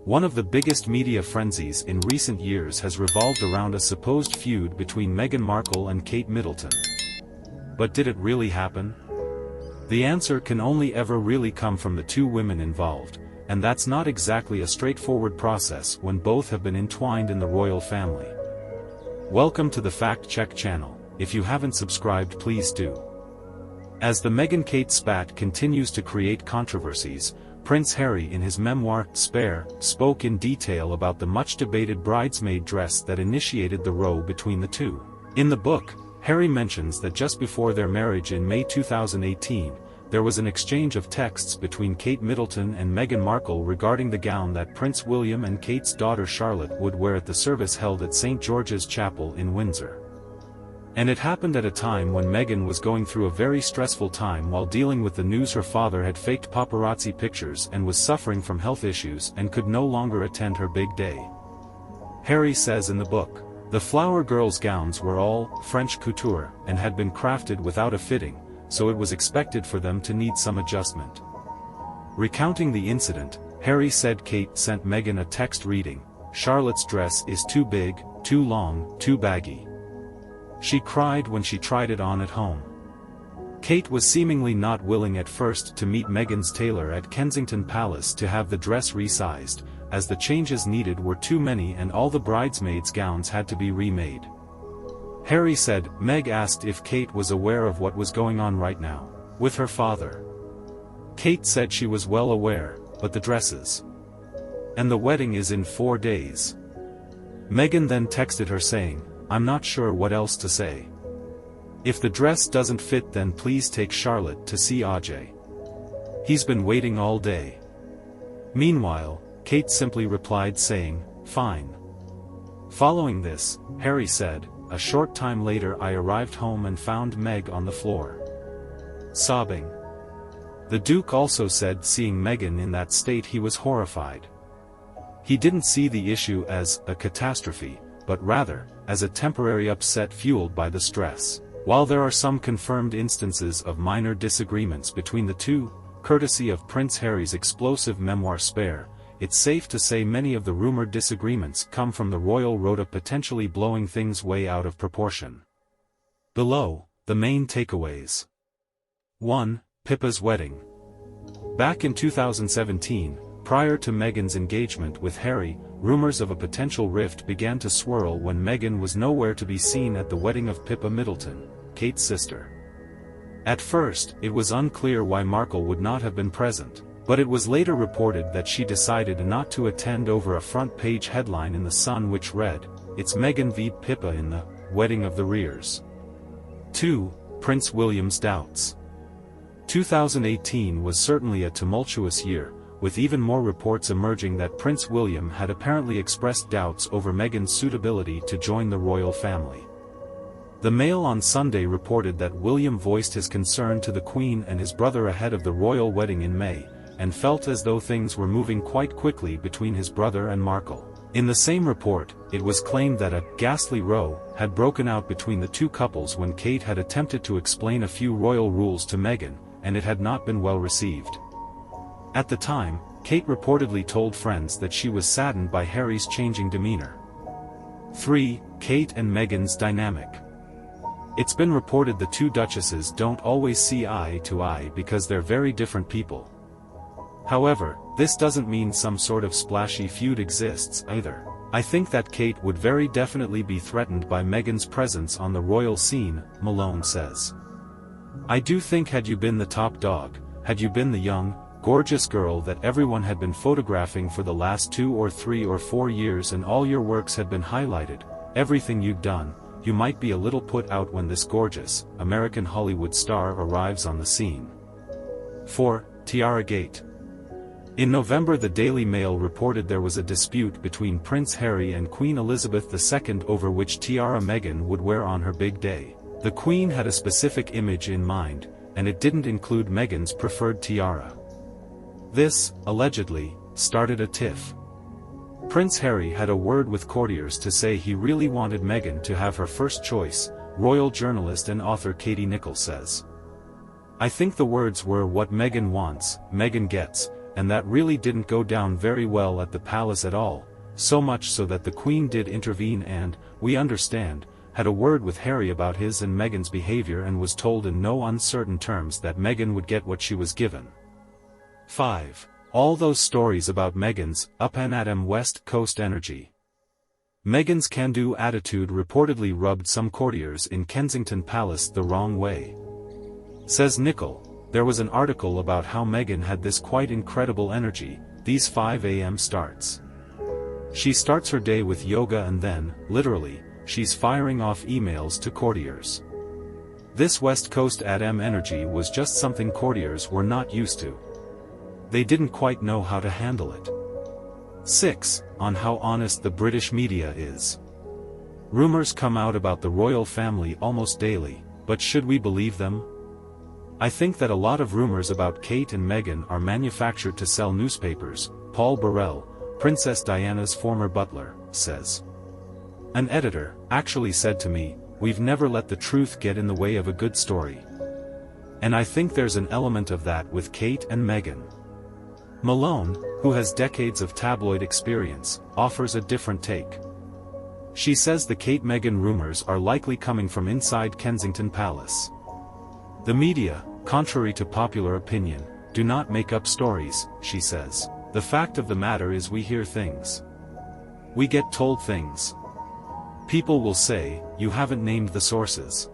One of the biggest media frenzies in recent years has revolved around a supposed feud between Meghan Markle and Kate Middleton. But did it really happen? The answer can only ever really come from the two women involved, and that's not exactly a straightforward process when both have been entwined in the royal family. Welcome to the Fact Check channel. If you haven't subscribed, please do. As the Meghan-Kate spat continues to create controversies, Prince Harry in his memoir, Spare, spoke in detail about the much-debated bridesmaid dress that initiated the row between the two. In the book, Harry mentions that just before their marriage in May 2018, there was an exchange of texts between Kate Middleton and Meghan Markle regarding the gown that Prince William and Kate's daughter Charlotte would wear at the service held at St. George's Chapel in Windsor. And it happened at a time when Meghan was going through a very stressful time while dealing with the news her father had faked paparazzi pictures and was suffering from health issues and could no longer attend her big day. Harry says in the book, the Flower Girls' gowns were all French couture and had been crafted without a fitting, so it was expected for them to need some adjustment. Recounting the incident, Harry said Kate sent Meghan a text reading, "Charlotte's dress is too big, too long, too baggy." She cried when she tried it on at home. Kate was seemingly not willing at first to meet Meghan's tailor at Kensington Palace to have the dress resized, as the changes needed were too many and all the bridesmaids' gowns had to be remade. Harry said, Meg asked if Kate was aware of what was going on right now, with her father. Kate said she was well aware, but the dresses. And the wedding is in 4 days. Meghan then texted her saying, I'm not sure what else to say. If the dress doesn't fit, then please take Charlotte to see Ajay. He's been waiting all day. Meanwhile, Kate simply replied saying, fine. Following this, Harry said, a short time later I arrived home and found Meg on the floor, sobbing. The Duke also said seeing Meghan in that state he was horrified. He didn't see the issue as a catastrophe, but rather, as a temporary upset fueled by the stress. While there are some confirmed instances of minor disagreements between the two, courtesy of Prince Harry's explosive memoir Spare, it's safe to say many of the rumored disagreements come from the royal rota potentially blowing things way out of proportion. Below, the main takeaways. 1. Pippa's wedding. Back in 2017, prior to Meghan's engagement with Harry, rumors of a potential rift began to swirl when Meghan was nowhere to be seen at the wedding of Pippa Middleton, Kate's sister. At first, it was unclear why Markle would not have been present, but it was later reported that she decided not to attend over a front-page headline in The Sun which read, "It's Meghan v Pippa in the wedding of the Rears." 2. Prince William's doubts. 2018 was certainly a tumultuous year, with even more reports emerging that Prince William had apparently expressed doubts over Meghan's suitability to join the royal family. The Mail on Sunday reported that William voiced his concern to the Queen and his brother ahead of the royal wedding in May, and felt as though things were moving quite quickly between his brother and Markle. In the same report, it was claimed that a ghastly row had broken out between the two couples when Kate had attempted to explain a few royal rules to Meghan, and it had not been well received. At the time, Kate reportedly told friends that she was saddened by Harry's changing demeanor. 3. Kate and Meghan's dynamic. It's been reported the two duchesses don't always see eye to eye because they're very different people. However, this doesn't mean some sort of splashy feud exists either. I think that Kate would very definitely be threatened by Meghan's presence on the royal scene, Malone says. I do think had you been the top dog, had you been the young, gorgeous girl that everyone had been photographing for the last 2 or 3 or 4 years and all your works had been highlighted, everything you've done, you might be a little put out when this gorgeous, American Hollywood star arrives on the scene. 4. Tiara Gate. In November the Daily Mail reported there was a dispute between Prince Harry and Queen Elizabeth II over which tiara Meghan would wear on her big day. The Queen had a specific image in mind, and it didn't include Meghan's preferred tiara. This, allegedly, started a tiff. Prince Harry had a word with courtiers to say he really wanted Meghan to have her first choice, royal journalist and author Katie Nichols says. I think the words were what Meghan wants, Meghan gets, and that really didn't go down very well at the palace at all, so much so that the Queen did intervene and, we understand, had a word with Harry about his and Meghan's behavior and was told in no uncertain terms that Meghan would get what she was given. 5. All those stories about Meghan's up and at 'em West Coast energy. Meghan's can-do attitude reportedly rubbed some courtiers in Kensington Palace the wrong way. Says Nicole, there was an article about how Meghan had this quite incredible energy, these 5 a.m. starts. She starts her day with yoga and then, literally, she's firing off emails to courtiers. This West Coast at-em energy was just something courtiers were not used to. They didn't quite know how to handle it. 6. On how honest the British media is. Rumors come out about the royal family almost daily, but should we believe them? I think that a lot of rumors about Kate and Meghan are manufactured to sell newspapers, Paul Burrell, Princess Diana's former butler, says. An editor actually said to me, "We've never let the truth get in the way of a good story." And I think there's an element of that with Kate and Meghan. Malone, who has decades of tabloid experience, offers a different take. She says the Kate-Meghan rumors are likely coming from inside Kensington Palace. The media, contrary to popular opinion, do not make up stories, she says. The fact of the matter is we hear things. We get told things. People will say, "You haven't named the sources."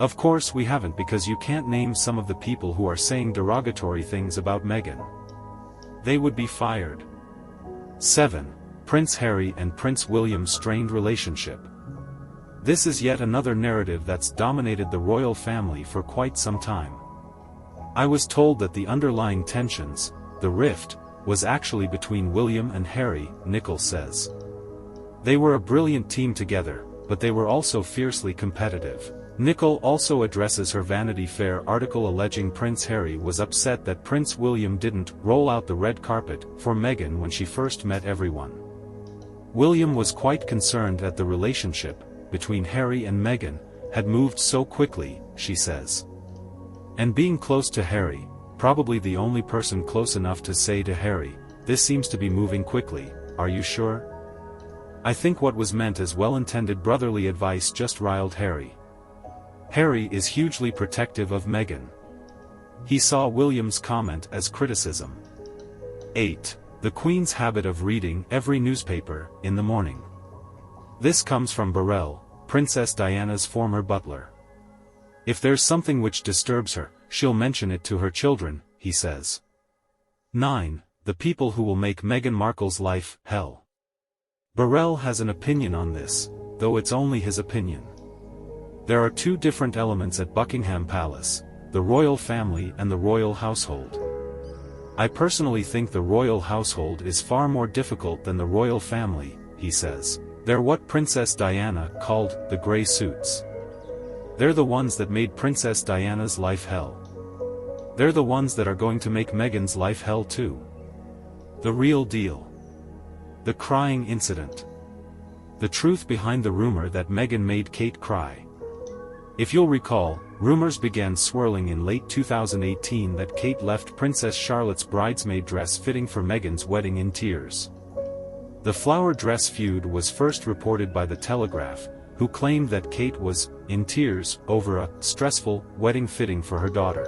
Of course we haven't, because you can't name some of the people who are saying derogatory things about Meghan. They would be fired. 7. Prince Harry and Prince William's strained relationship. This is yet another narrative that's dominated the royal family for quite some time. I was told that the underlying tensions, the rift, was actually between William and Harry, Nicole says. They were a brilliant team together, but they were also fiercely competitive. Nicole also addresses her Vanity Fair article alleging Prince Harry was upset that Prince William didn't roll out the red carpet for Meghan when she first met everyone. William was quite concerned that the relationship between Harry and Meghan had moved so quickly, she says. And being close to Harry, probably the only person close enough to say to Harry, "This seems to be moving quickly, are you sure?" I think what was meant as well-intended brotherly advice just riled Harry. Harry is hugely protective of Meghan. He saw William's comment as criticism. 8. The Queen's habit of reading every newspaper in the morning. This comes from Burrell, Princess Diana's former butler. If there's something which disturbs her, she'll mention it to her children, he says. 9. The people who will make Meghan Markle's life hell. Burrell has an opinion on this, though it's only his opinion. There are 2 different elements at Buckingham Palace, the royal family and the royal household. I personally think the royal household is far more difficult than the royal family, he says. They're what Princess Diana called the grey suits. They're the ones that made Princess Diana's life hell. They're the ones that are going to make Meghan's life hell too. The real deal. The crying incident. The truth behind the rumor that Meghan made Kate cry. If you'll recall, rumors began swirling in late 2018 that Kate left Princess Charlotte's bridesmaid dress fitting for Meghan's wedding in tears. The flower dress feud was first reported by The Telegraph, who claimed that Kate was in tears over a stressful wedding fitting for her daughter.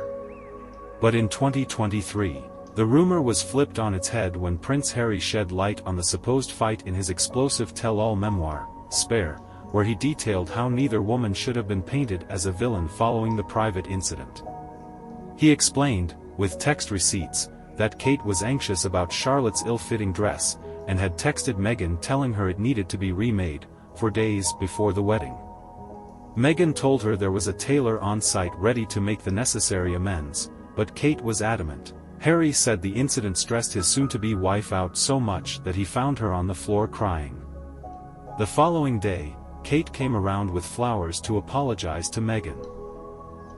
But in 2023, the rumor was flipped on its head when Prince Harry shed light on the supposed fight in his explosive tell-all memoir, Spare, where he detailed how neither woman should have been painted as a villain following the private incident. He explained, with text receipts, that Kate was anxious about Charlotte's ill-fitting dress, and had texted Meghan telling her it needed to be remade, for days before the wedding. Meghan told her there was a tailor on site ready to make the necessary amends, but Kate was adamant. Harry said the incident stressed his soon-to-be wife out so much that he found her on the floor crying. The following day, Kate came around with flowers to apologize to Meghan.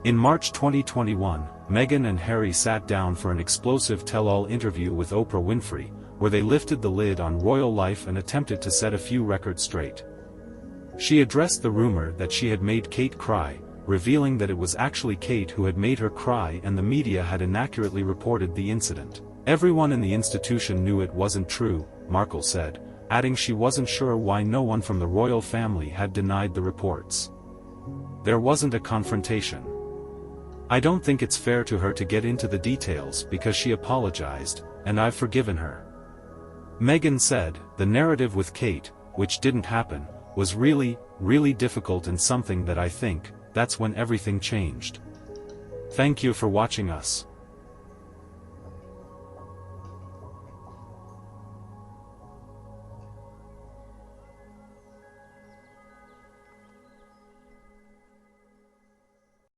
In March 2021, Meghan and Harry sat down for an explosive tell-all interview with Oprah Winfrey, where they lifted the lid on royal life and attempted to set a few records straight. She addressed the rumor that she had made Kate cry, revealing that it was actually Kate who had made her cry and the media had inaccurately reported the incident. Everyone in the institution knew it wasn't true, Markle said, adding she wasn't sure why no one from the royal family had denied the reports. There wasn't a confrontation. I don't think it's fair to her to get into the details because she apologized, and I've forgiven her. Meghan said, the narrative with Kate, which didn't happen, was really, really difficult and something that I think, that's when everything changed. Thank you for watching us.